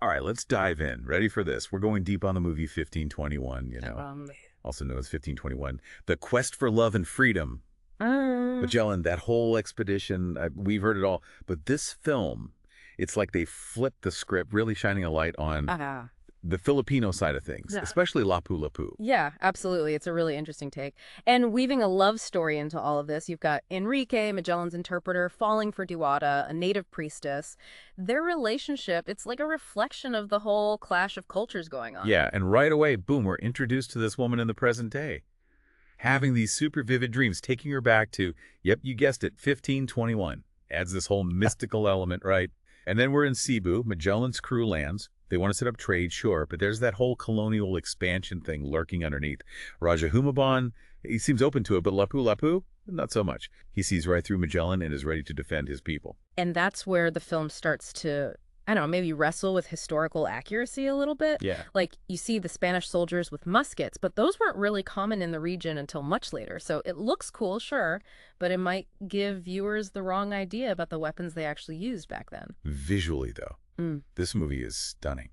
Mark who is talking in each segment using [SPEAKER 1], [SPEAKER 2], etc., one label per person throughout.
[SPEAKER 1] All right, let's dive in. Ready for this? We're going deep on the movie 1521, also known as 1521. The Quest for Love and Freedom.
[SPEAKER 2] Uh,
[SPEAKER 1] Magellan, that whole expedition, we've heard it all. But this film, it's like they flipped the script, really shining a light on
[SPEAKER 2] uh,
[SPEAKER 1] the Filipino side of things,
[SPEAKER 2] yeah.
[SPEAKER 1] especially Lapu-Lapu.
[SPEAKER 2] Yeah, absolutely. It's a really interesting take. And weaving a love story into all of this, you've got Enrique, Magellan's interpreter, falling for Diwata, a native priestess. Their relationship, it's like a reflection of the whole clash of cultures going on.
[SPEAKER 1] Yeah, and right away, boom, we're introduced to this woman in the present day, having these super vivid dreams, taking her back to, yep, you guessed it, 1521. Adds this whole mystical element, right? And then we're in Cebu. Magellan's crew lands. They want to set up trade, sure, but there's that whole colonial expansion thing lurking underneath. Raja Humabon, he seems open to it, but Lapu-Lapu, not so much. He sees right through Magellan and is ready to defend his people.
[SPEAKER 2] And that's where the film starts to, I don't know, maybe wrestle with historical accuracy a little bit.
[SPEAKER 1] Yeah.
[SPEAKER 2] Like you see the Spanish soldiers with muskets, but those weren't really common in the region until much later. So it looks cool, sure, but it might give viewers the wrong idea about the weapons they actually used back then.
[SPEAKER 1] Visually, though,
[SPEAKER 2] Mm.
[SPEAKER 1] this movie is stunning.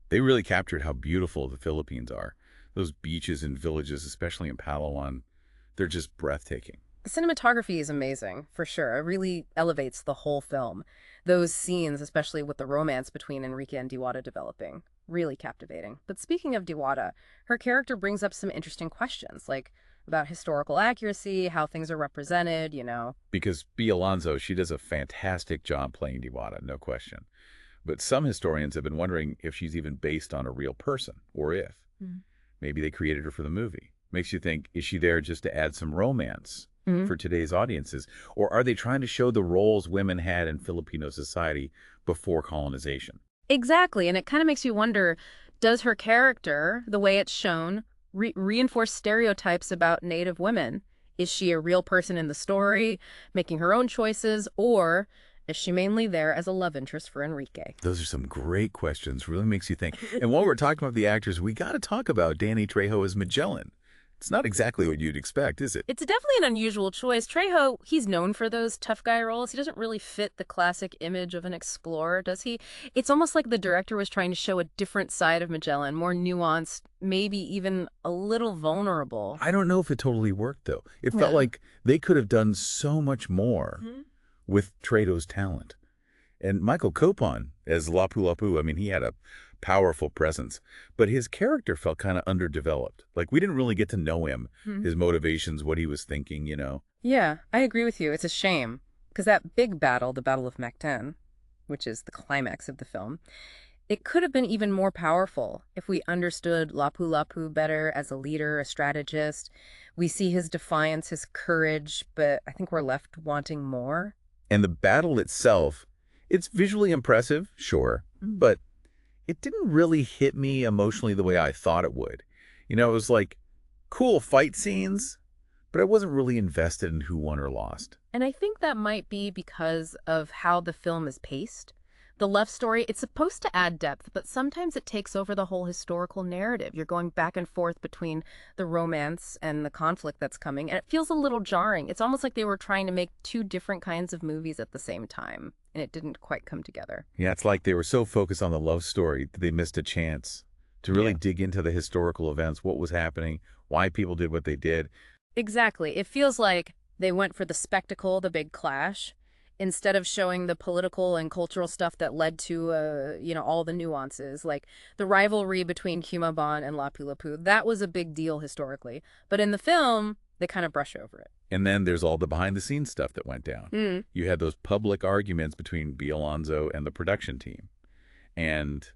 [SPEAKER 1] They really captured how beautiful the Philippines are. Those beaches and villages, especially in Palawan, they're just breathtaking.
[SPEAKER 2] The cinematography is amazing, for sure. It really elevates the whole film. Those scenes, especially with the romance between Enrique and Diwata developing, really captivating. But speaking of Diwata, her character brings up some interesting questions, like about historical accuracy, how things are represented.
[SPEAKER 1] Because B. Alonzo, she does a fantastic job playing Diwata, no question. But some historians have been wondering if she's even based on a real person, or if. Maybe they created her for the movie. Makes you think, is she there just to add some romance
[SPEAKER 2] Mm-hmm.
[SPEAKER 1] for today's audiences? Or are they trying to show the roles women had in Filipino society before colonization?
[SPEAKER 2] Exactly, and it kind of makes you wonder, does her character, the way it's shown, reinforce stereotypes about Native women? Is she a real person in the story, making her own choices, or is she mainly there as a love interest for Enrique?
[SPEAKER 1] Those are some great questions. Really makes you think. And while we're talking about the actors, we got to talk about Danny Trejo as Magellan. It's not exactly what you'd expect, is it?
[SPEAKER 2] It's definitely an unusual choice. Trejo, he's known for those tough guy roles. He doesn't really fit the classic image of an explorer, does he? It's almost like the director was trying to show a different side of Magellan, more nuanced, maybe even a little vulnerable.
[SPEAKER 1] I don't know if it totally worked, though. It felt
[SPEAKER 2] Yeah.
[SPEAKER 1] like they could have done so much more
[SPEAKER 2] Mhm.
[SPEAKER 1] with Trejo's talent. And Michael Copon as Lapu-Lapu, I mean, he had a powerful presence, but his character felt kind of underdeveloped. Like, we didn't really get to know him,
[SPEAKER 2] Mhm.
[SPEAKER 1] his motivations, what he was thinking.
[SPEAKER 2] Yeah, I agree with you. It's a shame. Because that big battle, the Battle of Mactan, which is the climax of the film, it could have been even more powerful if we understood Lapu-Lapu better as a leader, a strategist. We see his defiance, his courage, but I think we're left wanting more.
[SPEAKER 1] And the battle itself, it's visually impressive, sure, but it didn't really hit me emotionally the way I thought it would. It was like cool fight scenes, but I wasn't really invested in who won or lost.
[SPEAKER 2] And I think that might be because of how the film is paced. The love story, it's supposed to add depth, but sometimes it takes over the whole historical narrative. You're going back and forth between the romance and the conflict that's coming, and it feels a little jarring. It's almost like they were trying to make two different kinds of movies at the same time, and it didn't quite come together.
[SPEAKER 1] Yeah, it's like they were so focused on the love story that they missed a chance to really
[SPEAKER 2] Yeah.
[SPEAKER 1] dig into the historical events, what was happening, why people did what they did.
[SPEAKER 2] Exactly. It feels like they went for the spectacle, the big clash, instead of showing the political and cultural stuff that led to, all the nuances, like the rivalry between Cumabon and Lapu-Lapu. That was a big deal historically. But in the film, they kind of brush over it.
[SPEAKER 1] And then there's all the behind-the-scenes stuff that went down.
[SPEAKER 2] Mm.
[SPEAKER 1] You had those public arguments between B. Alonzo and the production team, and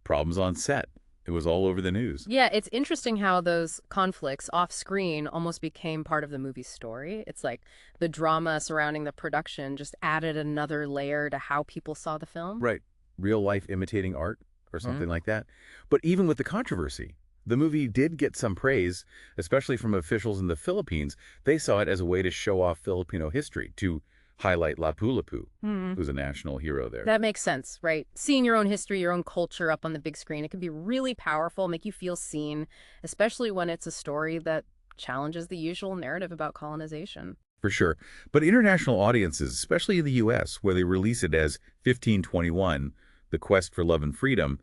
[SPEAKER 1] problems on set. It was all over the news.
[SPEAKER 2] Yeah, it's interesting how those conflicts off screen almost became part of the movie's story. It's like the drama surrounding the production just added another layer to how people saw the film.
[SPEAKER 1] Right. Real life imitating art or something like that. But even with the controversy, the movie did get some praise, especially from officials in the Philippines. They saw it as a way to show off Filipino history, to highlight Lapu-Lapu, who's a national hero there.
[SPEAKER 2] That makes sense, right? Seeing your own history, your own culture up on the big screen, it can be really powerful, make you feel seen, especially when it's a story that challenges the usual narrative about colonization.
[SPEAKER 1] For sure. But international audiences, especially in the U.S., where they release it as 1521, The Quest for Love and Freedom,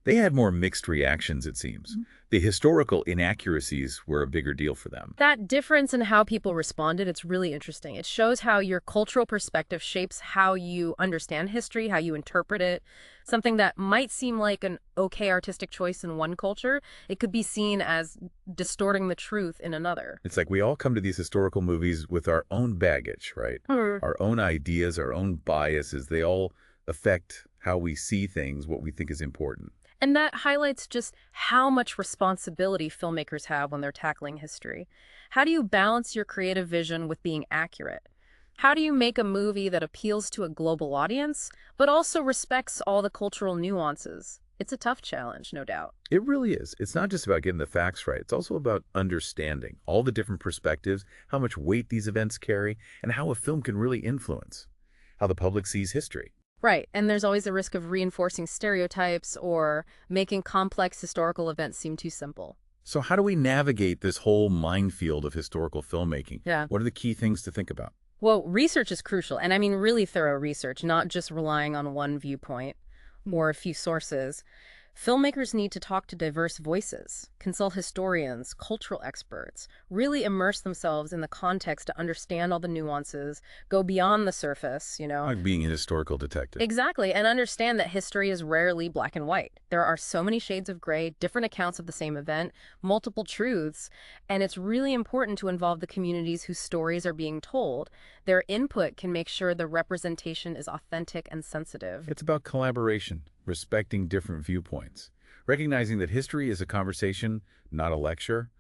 [SPEAKER 1] they had more mixed reactions, it seems. The historical inaccuracies were a bigger deal for them.
[SPEAKER 2] That difference in how people responded, it's really interesting. It shows how your cultural perspective shapes how you understand history, how you interpret it. Something that might seem like an okay artistic choice in one culture, it could be seen as distorting the truth in another.
[SPEAKER 1] It's like we all come to these historical movies with our own baggage, right? Our own ideas, our own biases, they all affect how we see things, what we think is important.
[SPEAKER 2] And that highlights just how much responsibility filmmakers have when they're tackling history. How do you balance your creative vision with being accurate? How do you make a movie that appeals to a global audience, but also respects all the cultural nuances? It's a tough challenge, no doubt.
[SPEAKER 1] It really is. It's not just about getting the facts right. It's also about understanding all the different perspectives, how much weight these events carry, and how a film can really influence how the public sees history.
[SPEAKER 2] Right, and there's always a risk of reinforcing stereotypes or making complex historical events seem too simple.
[SPEAKER 1] So how do we navigate this whole minefield of historical filmmaking?
[SPEAKER 2] Yeah.
[SPEAKER 1] What are the key things to think about?
[SPEAKER 2] Well, research is crucial, and I mean really thorough research, not just relying on one viewpoint or a few sources. Filmmakers need to talk to diverse voices, consult historians, cultural experts, really immerse themselves in the context to understand all the nuances, go beyond the surface,
[SPEAKER 1] Like being a historical detective.
[SPEAKER 2] Exactly, and understand that history is rarely black and white. There are so many shades of gray, different accounts of the same event, multiple truths, and it's really important to involve the communities whose stories are being told. Their input can make sure the representation is authentic and sensitive.
[SPEAKER 1] It's about collaboration, respecting different viewpoints, recognizing that history is a conversation, not a lecture,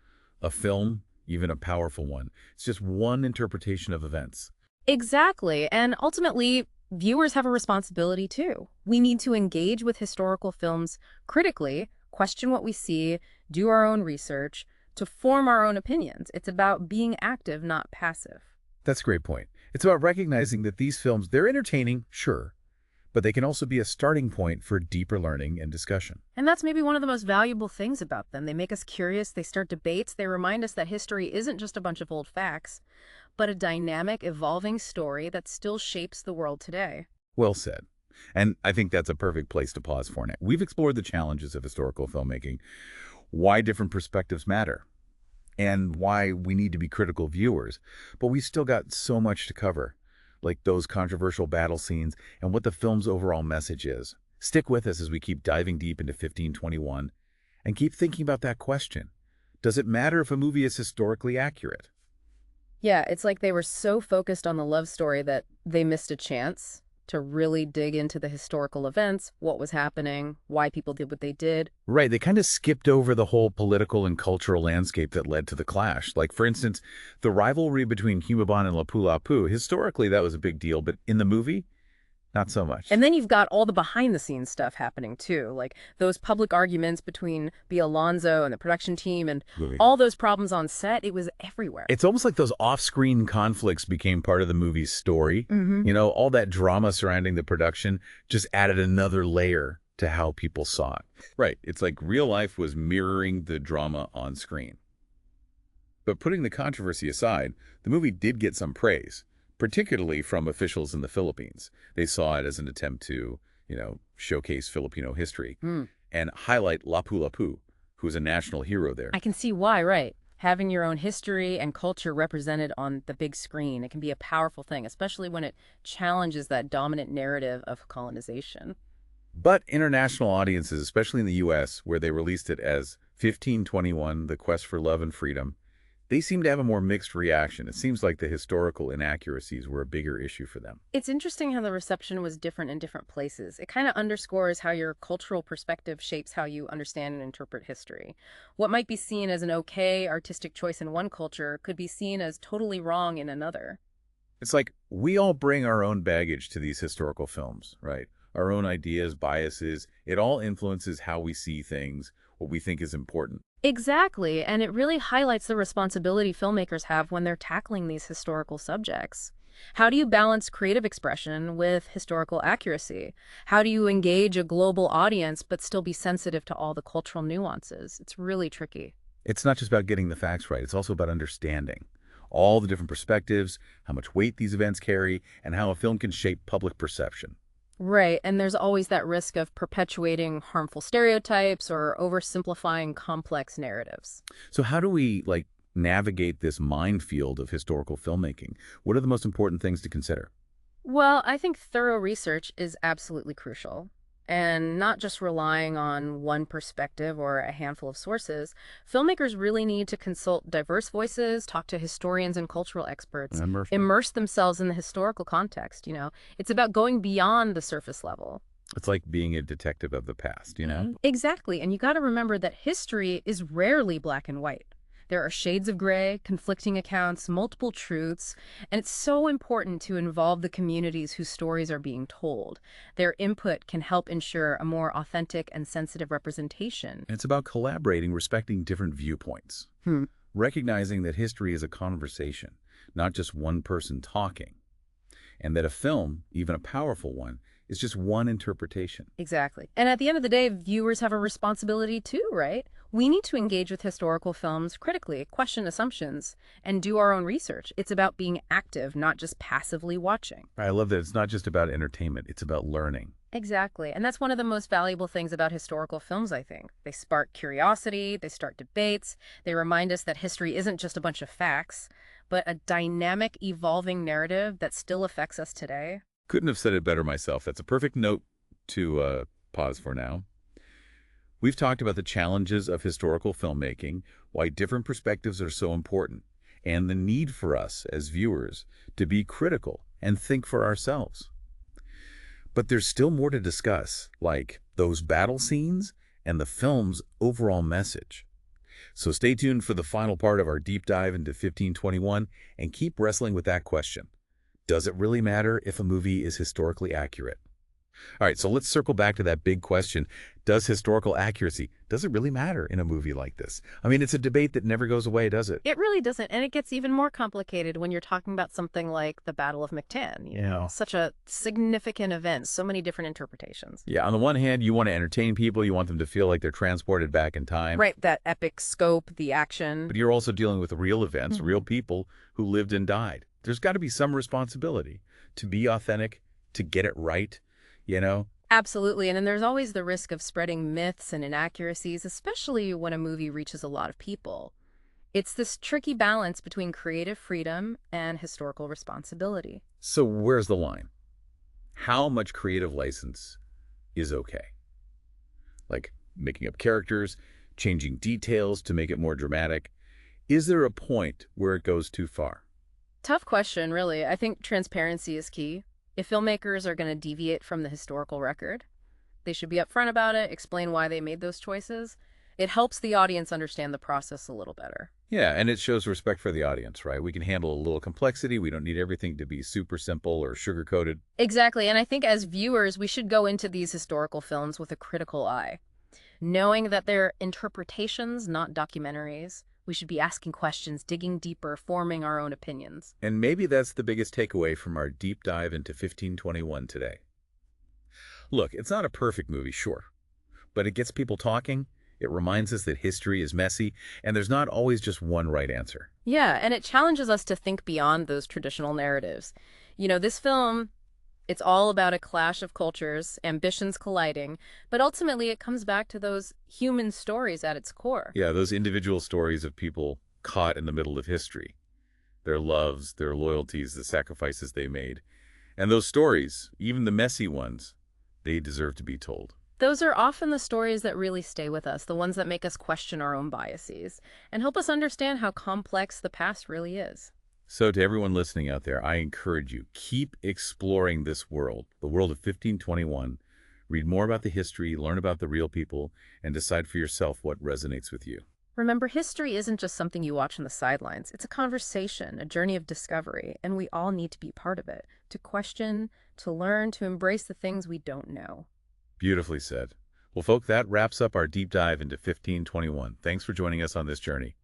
[SPEAKER 1] a film, even a powerful one. It's just one interpretation of events.
[SPEAKER 2] Exactly, and ultimately, viewers have a responsibility too. We need to engage with historical films critically, question what we see, do our own research, to form our own opinions. It's about being active, not passive.
[SPEAKER 1] That's a great point. It's about recognizing that these films, they're entertaining, sure, but they can also be a starting point for deeper learning and discussion.
[SPEAKER 2] And that's maybe one of the most valuable things about them. They make us curious, they start debates, they remind us that history isn't just a bunch of old facts, but a dynamic, evolving story that still shapes the world today.
[SPEAKER 1] Well said. And I think that's a perfect place to pause for now. We've explored the challenges of historical filmmaking, why different perspectives matter, and why we need to be critical viewers. But we still got so much to cover, like those controversial battle scenes and what the film's overall message is. Stick with us as we keep diving deep into 1521 and keep thinking about that question. Does it matter if a movie is historically accurate?
[SPEAKER 2] Yeah, it's like they were so focused on the love story that they missed a chance to really dig into the historical events, what was happening, why people did what they did.
[SPEAKER 1] Right, they kind of skipped over the whole political and cultural landscape that led to the clash. Like, for instance, the rivalry between Copon and Lapulapu, historically that was a big deal, but in the movie, not so much.
[SPEAKER 2] And then you've got all the behind-the-scenes stuff happening, too, like those public arguments between Alonzo and the production team and all those problems on set. It was everywhere.
[SPEAKER 1] It's almost like those off-screen conflicts became part of the movie's story. You know, all that drama surrounding the production just added another layer to how people saw it. Right, it's like real life was mirroring the drama on screen. But putting the controversy aside, the movie did get some praise, particularly from officials in the Philippines. They saw it as an attempt to, showcase Filipino history and highlight Lapu-Lapu, who's a national hero there.
[SPEAKER 2] I can see why, right? Having your own history and culture represented on the big screen, it can be a powerful thing, especially when it challenges that dominant narrative of colonization.
[SPEAKER 1] But international audiences, especially in the U.S., where they released it as 1521, The Quest for Love and Freedom, they seem to have a more mixed reaction. It seems like the historical inaccuracies were a bigger issue for them.
[SPEAKER 2] It's interesting how the reception was different in different places. It kind of underscores how your cultural perspective shapes how you understand and interpret history. What might be seen as an okay artistic choice in one culture could be seen as totally wrong in another.
[SPEAKER 1] It's like we all bring our own baggage to these historical films, right? Our own ideas, biases. It all influences how we see things, what we think is important.
[SPEAKER 2] Exactly, and it really highlights the responsibility filmmakers have when they're tackling these historical subjects. How do you balance creative expression with historical accuracy? How do you engage a global audience but still be sensitive to all the cultural nuances? It's really tricky.
[SPEAKER 1] It's not just about getting the facts right. It's also about understanding all the different perspectives, how much weight these events carry, and how a film can shape public perception.
[SPEAKER 2] Right, and there's always that risk of perpetuating harmful stereotypes or oversimplifying complex narratives.
[SPEAKER 1] So how do we, like, navigate this minefield of historical filmmaking? What are the most important things to consider?
[SPEAKER 2] Well, I think thorough research is absolutely crucial. And not just relying on one perspective or a handful of sources, filmmakers really need to consult diverse voices, talk to historians and cultural experts,
[SPEAKER 1] Immersion.
[SPEAKER 2] immerse themselves in the historical context. It's about going beyond the surface level.
[SPEAKER 1] It's like being a detective of the past, you know?
[SPEAKER 2] Exactly. And you got to remember that history is rarely black and white. There are shades of gray, conflicting accounts, multiple truths, and it's so important to involve the communities whose stories are being told. Their input can help ensure a more authentic and sensitive representation.
[SPEAKER 1] It's about collaborating, respecting different viewpoints,
[SPEAKER 2] Hmm.
[SPEAKER 1] recognizing that history is a conversation, not just one person talking, and that a film, even a powerful one, is just one interpretation.
[SPEAKER 2] Exactly. And at the end of the day, viewers have a responsibility too, right? We need to engage with historical films critically, question assumptions, and do our own research. It's about being active, not just passively watching.
[SPEAKER 1] I love that it's not just about entertainment, it's about learning.
[SPEAKER 2] Exactly. And that's one of the most valuable things about historical films, I think. They spark curiosity, they start debates, they remind us that history isn't just a bunch of facts, but a dynamic, evolving narrative that still affects us today.
[SPEAKER 1] Couldn't have said it better myself. That's a perfect note to pause for now. We've talked about the challenges of historical filmmaking, why different perspectives are so important, and the need for us as viewers to be critical and think for ourselves. But there's still more to discuss, like those battle scenes and the film's overall message. So stay tuned for the final part of our deep dive into 1521 and keep wrestling with that question. Does it really matter if a movie is historically accurate? All right, so let's circle back to that big question. Does historical accuracy, does it really matter in a movie like this? I mean, it's a debate that never goes away, does it?
[SPEAKER 2] It really doesn't, and it gets even more complicated when you're talking about something like the Battle of Mukden.
[SPEAKER 1] Yeah.
[SPEAKER 2] Such a significant event, so many different interpretations.
[SPEAKER 1] Yeah, on the one hand, you want to entertain people, you want them to feel like they're transported back in time.
[SPEAKER 2] Right, that epic scope, the action.
[SPEAKER 1] But you're also dealing with real events, real people who lived and died. There's got to be some responsibility to be authentic, to get it right, you know?
[SPEAKER 2] Absolutely, and then there's always the risk of spreading myths and inaccuracies, especially when a movie reaches a lot of people. It's this tricky balance between creative freedom and historical responsibility.
[SPEAKER 1] So where's the line? How much creative license is okay? Like making up characters, changing details to make it more dramatic. Is there a point where it goes too far?
[SPEAKER 2] Tough question, really. I think transparency is key. If filmmakers are going to deviate from the historical record, they should be upfront about it, explain why they made those choices. It helps the audience understand the process a little better.
[SPEAKER 1] Yeah, and it shows respect for the audience, right? We can handle a little complexity. We don't need everything to be super simple or sugar-coated.
[SPEAKER 2] Exactly, and I think as viewers, we should go into these historical films with a critical eye. Knowing that they're interpretations, not documentaries, we should be asking questions, digging deeper, forming our own opinions.
[SPEAKER 1] And maybe that's the biggest takeaway from our deep dive into 1521 today. Look, it's not a perfect movie, sure, but it gets people talking. It reminds us that history is messy, and there's not always just one right answer.
[SPEAKER 2] Yeah, and it challenges us to think beyond those traditional narratives. This film, it's all about a clash of cultures, ambitions colliding, but ultimately it comes back to those human stories at its core.
[SPEAKER 1] Yeah, those individual stories of people caught in the middle of history. Their loves, their loyalties, the sacrifices they made. And those stories, even the messy ones, they deserve to be told.
[SPEAKER 2] Those are often the stories that really stay with us, the ones that make us question our own biases and help us understand how complex the past really is.
[SPEAKER 1] So to everyone listening out there, I encourage you, keep exploring this world, the world of 1521. Read more about the history, learn about the real people, and decide for yourself what resonates with you.
[SPEAKER 2] Remember, history isn't just something you watch on the sidelines. It's a conversation, a journey of discovery, and we all need to be part of it, to question, to learn, to embrace the things we don't know.
[SPEAKER 1] Beautifully said. Well, folk, that wraps up our deep dive into 1521. Thanks for joining us on this journey.